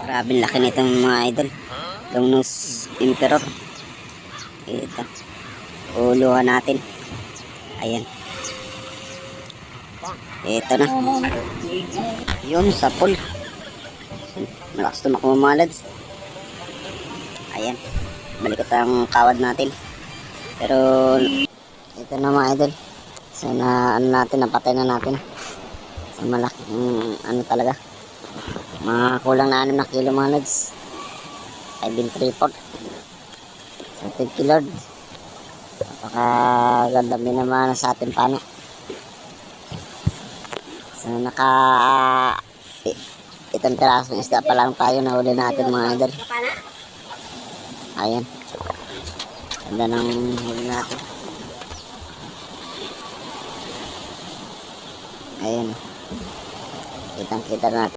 Grabe laki nitong mga idol. Longnose Emperor. Ito. Uluhan natin. Ayan. Ito na. Yun, sa pool. Malakas tumakbo mga lads. Ayan. Balikot ang kawad natin. Pero, ito na mga idol. So, ano natin, napatay na natin. So, malaking, ano talaga. Mga kulang na 6 na kilo mga lads. 5.3 So, thank you Lord. Napakaganda naman sa ating paano. So, itong pirasong isda pa lang tayo na huli natin mga idol. Ayan. Ganda ng huli natin. Ayan. Kitang-kita natin.